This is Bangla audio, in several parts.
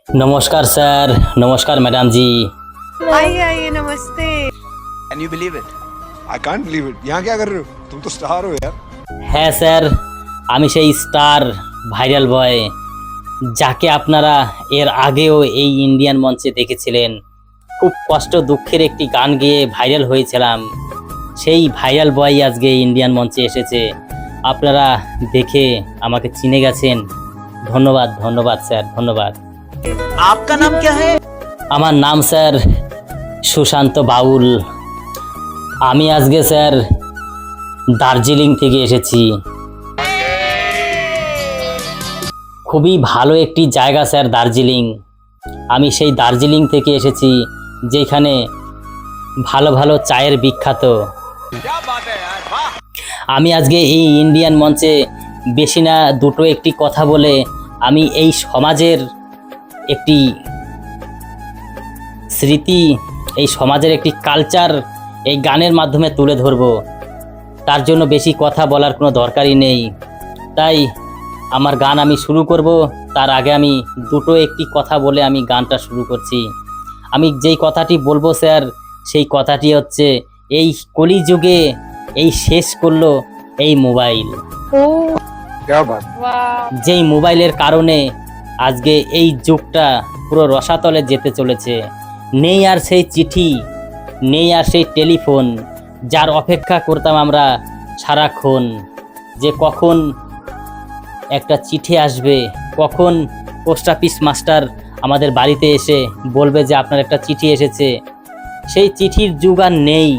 नमस्कार सर, नमस्कार मैडम जी। आइए आइए नमस्ते। Can you believe it? I can't believe it. यहाँ क्या कर रहे हो? तुम तो स्टार हो यार। হ্যাঁ স্যার, আমি সেই স্টার ভাইরাল বয় যাকে আপনারা এর আগেও এই ইন্ডিয়ান মঞ্চে দেখেছিলেন। খুব কষ্ট দুঃখের একটি গান গেয়ে ভাইরাল হয়েছিলাম। সেই ভাইরাল বয় আজকে ইন্ডিয়ান মঞ্চে এসেছে। আপনারা দেখে আমাকে চিনে গেছেন। ধন্যবাদ ধন্যবাদ স্যার, ধন্যবাদ। आपका नाम क्या है? আমার নাম স্যার সুশান্ত বাউল। আমি আজকে স্যার দার্জিলিং থেকে এসেছি। খুবই ভালো একটি জায়গা স্যার দার্জিলিং। আমি সেই দার্জিলিং থেকে এসেছি যেখানে ভালো ভালো চায়ের বিখ্যাত। আমি আজকে এই ইন্ডিয়ান মঞ্চে বেশি না দুটো একটি কথা বলে আমি এই সমাজের একটি স্মৃতি, এই সমাজের একটি কালচার এই গানের মাধ্যমে তুলে ধরব। তার জন্য বেশি কথা বলার কোনো দরকারই নেই। তাই আমার গান আমি শুরু করব। তার আগে আমি দুটো একটি কথা বলে আমি গানটা শুরু করছি। আমি যেই কথাটি বলবো স্যার, সেই কথাটি হচ্ছে এই কলিযুগে এই শেষ করলো এই মোবাইল। क्या बात। যেই মোবাইলের কারণে আজকে এই যুগটা পুরো রসাতলে যেতে চলেছে। নেই আর সেই চিঠি, নেই আর সেই টেলিফোন যার অপেক্ষা করতাম আমরা সারাক্ষণ, যে কখন একটা চিঠি আসবে, কখন পোস্ট অফিস মাস্টার আমাদের বাড়িতে এসে বলবে যে আপনার একটা চিঠি এসেছে। সেই চিঠির যুগ আর নেই।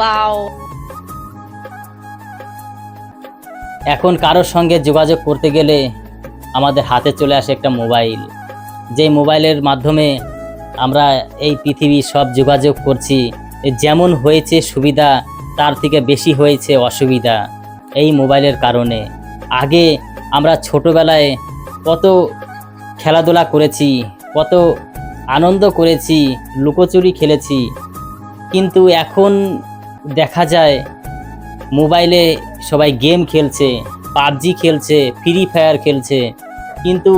वाओ। এখন কারোর সঙ্গে যোগাযোগ করতে গেলে আমাদের হাতে চলে আসে একটা মোবাইল। যেই মোবাইলের মাধ্যমে আমরা এই পৃথিবীর সব যোগাযোগ করছি। যেমন হয়েছে সুবিধা তার থেকে বেশি হয়েছে অসুবিধা এই মোবাইলের কারণে। আগে আমরা ছোটোবেলায় কত খেলাধুলা করেছি, কত আনন্দ করেছি, লুকোচুরি খেলেছি, কিন্তু এখন দেখা যায় মোবাইলে সবাই গেম খেলছে, পাবজি খেলছে, ফ্রি ফায়ার খেলছে, কিন্তু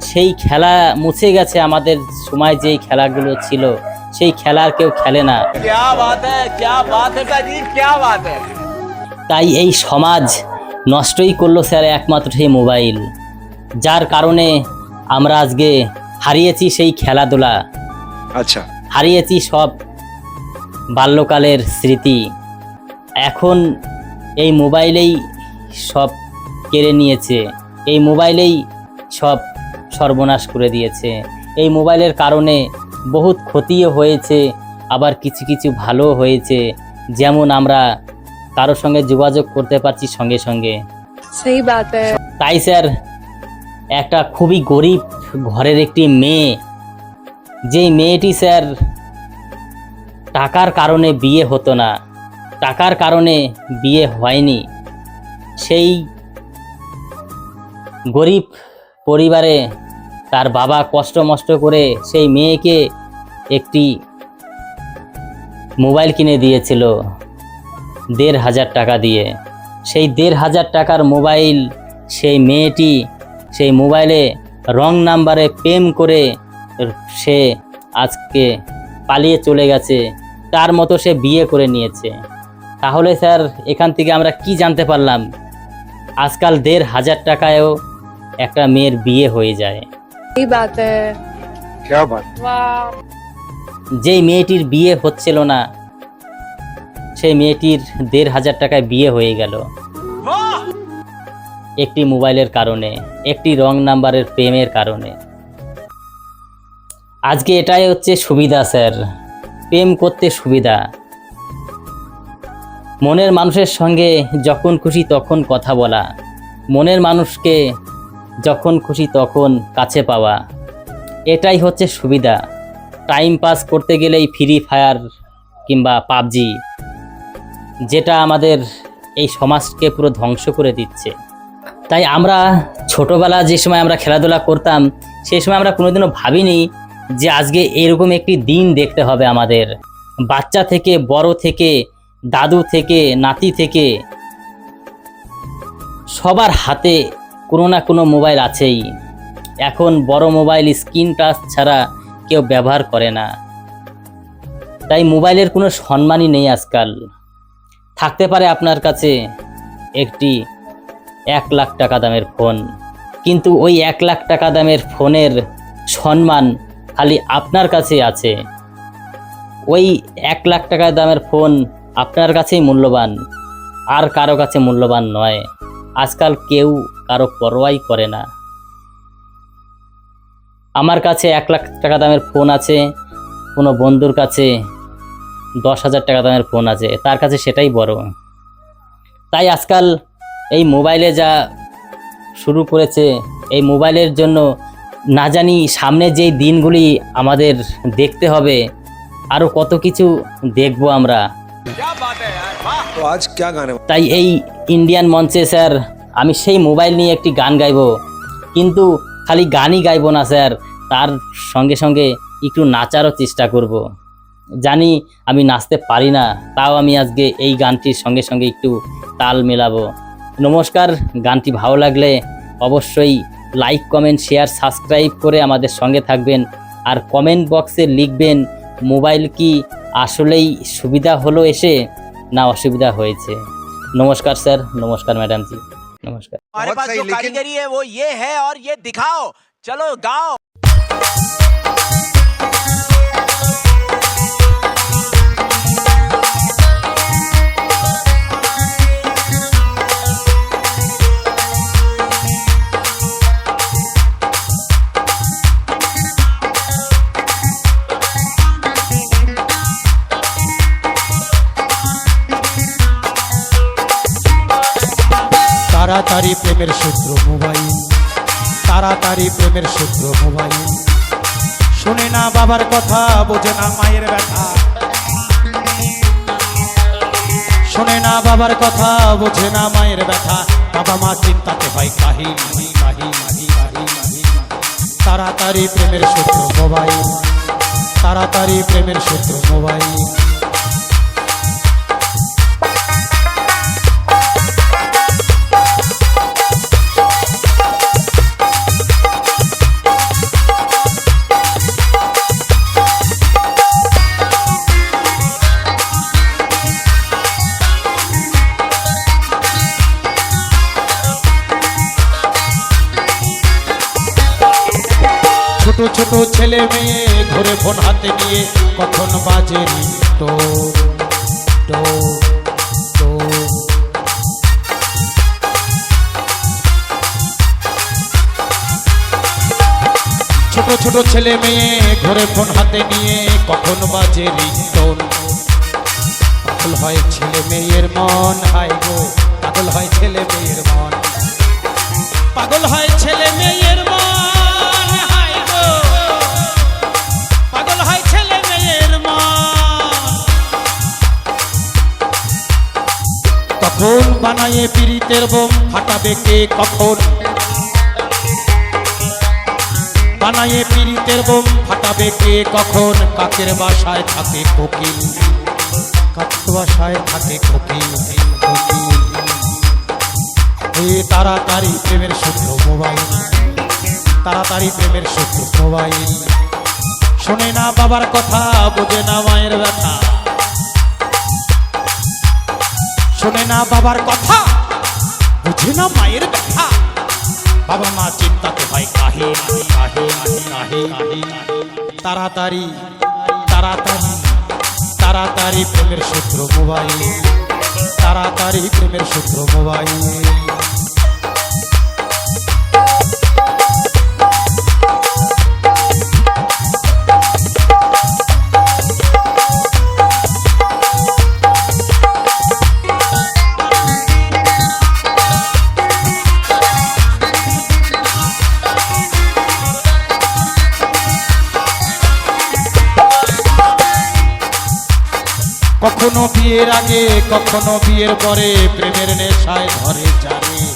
সেই খেলা মুছে গেছে। আমাদের সময় যেই খেলাগুলো ছিল সেই খেলা আর কেউ খেলে না। क्या बात है, क्या बात है जी, क्या बात है। তাই এই সমাজ নষ্টই করলো স্যার একমাত্র সেই মোবাইল, যার কারণে আমরা আজকে হারিয়েছি সেই খেলাধুলা, अच्छा হারিয়েছি সব বাল্যকালের স্মৃতি। এখন এই মোবাইলেই সব কেড়ে নিয়েছে, এই মোবাইলেই সব সর্বনাশ করে দিয়েছে। এই মোবাইলের কারণে বহুত ক্ষতিও হয়েছে, আবার কিছু কিছু ভালো হয়েছে। যেমন আমরা কারোর সঙ্গে যোগাযোগ করতে পারছি সঙ্গে সঙ্গে। सही बात है। তাই স্যার একটা খুবই গরিব ঘরের একটি মেয়ে, যেই মেয়েটি স্যার টাকার কারণে বিয়ে হতো না, টাকার কারণে বিয়ে হয়নি, সেই গরিব পরিবারে তার বাবা কষ্ট মষ্ট করে সেই মেয়েকে একটি মোবাইল কিনে দিয়েছিল ১,৫০০ টাকা দিয়ে। সেই ১,৫০০ টাকার মোবাইল সেই মেয়েটি সেই মোবাইলে রং নাম্বারে প্রেম করে সে আজকে পালিয়ে চলে গেছে, তার মতো সে বিয়ে করে নিয়েছে। তাহলে স্যার এখান থেকে আমরা কি জানতে পারলাম? আজকাল ১,৫০০ টাকায়ও একটা মেয়ের বিয়ে হয়ে যায়। सही बात है। क्या बात। वाओ। যেই মেয়েটির বিয়ে হচ্ছিল না সেই মেয়েটির ১,৫০০ টাকায় বিয়ে হয়ে গেল একটি মোবাইলের কারণে, একটি রং নাম্বারের প্রেমের কারণে। আজকে এটাই হচ্ছে সুবিধা স্যার, প্রেম করতে সুবিধা। মনের মানুষের সঙ্গে যখন খুশি তখন কথা বলা, মনের মানুষকে যখন খুশি তখন কাছে পাওয়া, এটাই হচ্ছে সুবিধা। টাইম পাস করতে গেলেই ফ্রি ফায়ার কিংবা পাবজি, যেটা আমাদের এই সমাজকে পুরো ধ্বংস করে দিচ্ছে। তাই আমরা ছোটোবেলা যে সময় আমরা খেলাধুলা করতাম সেই সময় আমরা কোনোদিনও ভাবিনি যে আজকে এরকম একটি দিন দেখতে হবে আমাদের। বাচ্চা থেকে বড় থেকে দাদু থেকে নাতি থেকে সবার হাতে কোনো না কোনো মোবাইল আছেই। এখন বড় মোবাইল স্ক্রিন টাচ ছাড়া কেউ ব্যবহার করে না। তাই মোবাইলের কোনো সম্মানই নেই আজকাল। থাকতে পারে আপনার কাছে একটি 1,00,000 টাকা দামের ফোন, কিন্তু ওই 1,00,000 টাকা দামের ফোনের সম্মান খালি আপনার কাছে আছে। ওই 1,00,000 টাকা দামের ফোন আপনার কাছেই মূল্যবান, আর কারো কাছে মূল্যবান নয়। আজকাল কেউ কারো পরোয়াই করে না। আমার কাছে 1,00,000 টাকা দামের ফোন আছে, কোনো বন্ধুর কাছে 10,000 টাকা দামের ফোন আছে, তার কাছে সেটাই বড়। তাই আজকাল এই মোবাইলে যা শুরু করেছে, এই মোবাইলের জন্য না জানি সামনে যেই দিনগুলি আমাদের দেখতে হবে, আরও কত কিছু দেখব আমরা। क्या बात है यार, वाह। तो आज क्या गाने তাই এই ইন্ডিয়ান মঞ্চে স্যার আমি সেই মোবাইল নিয়ে একটি গান গাইব, কিন্তু খালি গানই গাইব না স্যার, তার সঙ্গে সঙ্গে একটু নাচারও চেষ্টা করব। জানি আমি নাচতে পারি না, তাও আমি আজকে এই গানটির সঙ্গে সঙ্গে একটু তাল মেলাবো। নমস্কার, গানটি ভালো লাগলে অবশ্যই লাইক, কমেন্ট, শেয়ার, সাবস্ক্রাইব করে আমাদের সঙ্গে থাকবেন। আর কমেন্ট বক্সে লিখবেন মোবাইল কি আসলেই সুবিধা হলো এসে না অসুবিধা হয়েছে। নমস্কার স্যার, नमस्कार मैडम जी, नमस्कार। हमारे बहुत पास सही, जो लेकिन- कारीगरी है वो ये है, और ये दिखाओ, चलो गाओ। তাড়াতাড়ি প্রেমের সূত্র মোবাইল, তাড়াতাড়ি প্রেমের সূত্র মোবাইল। শুনে না বাবার কথা, বোঝে না মায়ের ব্যথা। শুনে না বাবার কথা, বোঝে না মায়ের ব্যথা। বাবা মা চিন্তাতে হয় কাহিল, তাড়াতাড়ি প্রেমের সূত্র মোবাইল, তাড়াতাড়ি প্রেমের সূত্র মোবাইল। ছোট ছোট ছেলে মেয়ে ঘুরে ফোন হাতে নিয়ে, কখন বাজে রিংটোন, টোন, টোন। ছোট ছোট ছেলে মেয়ে ঘুরে ফোন হাতে নিয়ে, কখন বাজে রিংটোন। পাগল হয় ছেলে মেয়ের মন, হায় গো পাগল হয় ছেলে মেয়ের মন, পাগল হয় ছেলে মেয়ের মন। কখন বানায়ে পীড়িতের বোম, ফাটাবে কে কখন? বানায়ে পীড়িতের বোম, ফাটাবে কে কখন? কাকের বাসায় থাকে কোকিল, কাকের বাসায় থাকে কোকিল, কোকিল। তাড়াতাড়ি প্রেমের সূত্র মোবাইল, তাড়াতাড়ি প্রেমের সূত্র মোবাইল। শোনে না বাবার কথা, বোঝে না মায়ের ব্যথা। শোনে না বাবার কথা, বুঝে না মায়ের ব্যথা। বাবা মা চিন্তাতে হয় কাহিল, তাড়াতাড়ি তাড়াতাড়ি তাড়াতাড়ি প্রেমের সূত্র মোবাইল, তাড়াতাড়ি প্রেমের সূত্র মোবাইল। কখনো বিয়ের আগে, কখনো বিয়ের পরে, প্রেমের নেশায় ধরে যাবে।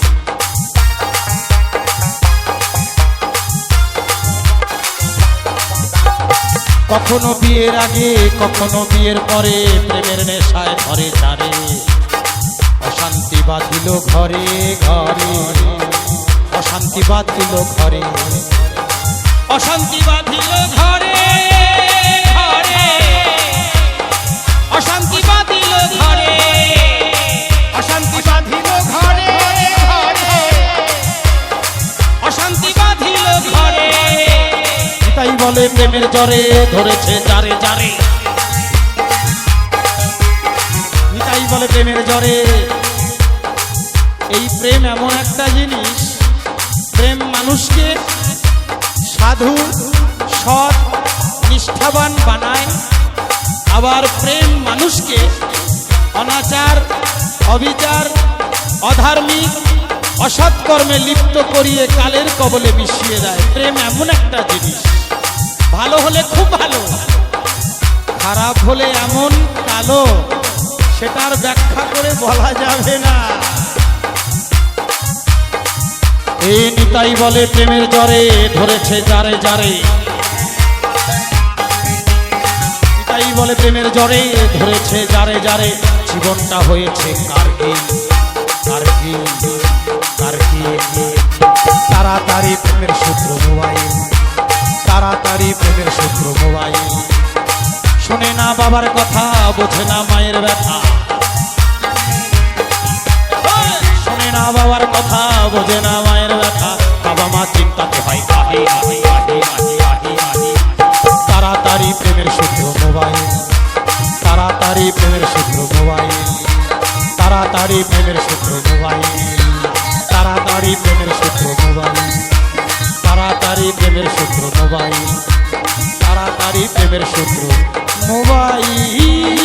কখনো বিয়ের আগে, কখনো বিয়ের পরে, প্রেমের নেশায় ধরে যাবে। অশান্তি বাঁধিল ঘরে ঘরে, অশান্তি বাঁধিল ঘরে, অশান্তি বাঁধিল ঘরে, ঘরে অশান্তি বাঁধিল ঘরে, অশান্তি বাঁধিল ঘরে, ঘরে অশান্তি বাঁধিল ঘরে। তাই বলে প্রেমের জ্বরে ধরেছে যারে যারে, তাই বলে প্রেমের জ্বরে। এই প্রেম এমন একটা জিনিস, প্রেম মানুষকে সাধু সৎ নিষ্ঠাবান বানায়, আবার প্রেম মানুষকে অনাচার অবিচার অধার্মিক অসৎকর্মে লিপ্ত করিয়ে কালের কবলে মিশিয়ে দেয়। প্রেম এমন একটা জিনিস, ভালো হলে খুব ভালো, খারাপ হলে এমন কালো সেটার ব্যাখ্যা করে বলা যাবে না। এই নিতাই বলে প্রেমের জ্বরে ধরেছে যারে যারে, নিতাই বলে প্রেমের জ্বরে ধরেছে যারে যারে। জীবনটা হয়েছে কার্গিল, কার্গিল, কার্গিল। তাড়াতাড়ি প্রেমের সূত্র মোবাইল, তাড়াতাড়ি প্রেমের সূত্র মোবাইল। শোনে না বাবার কথা, বোঝে না মায়ের ব্যথা, শোনে না বাবার কথা, বোঝে না মায়ের ব্যথা। বাবা মা চিন্তাতে হয় আহি আহি আহি আহি আহি আহি। তাড়াতাড়ি প্রেমের সূত্র মোবাইল, তাড়াতাড়ি প্রেমের সূত্র মোবাইল, তাড়াতাড়ি প্রেমের সূত্র মোবাইল, তাড়াতাড়ি প্রেমের সূত্র মোবাইল, তাড়াতাড়ি প্রেমের সূত্র মোবাইল, তাড়াতাড়ি প্রেমের সূত্র মোবাইল।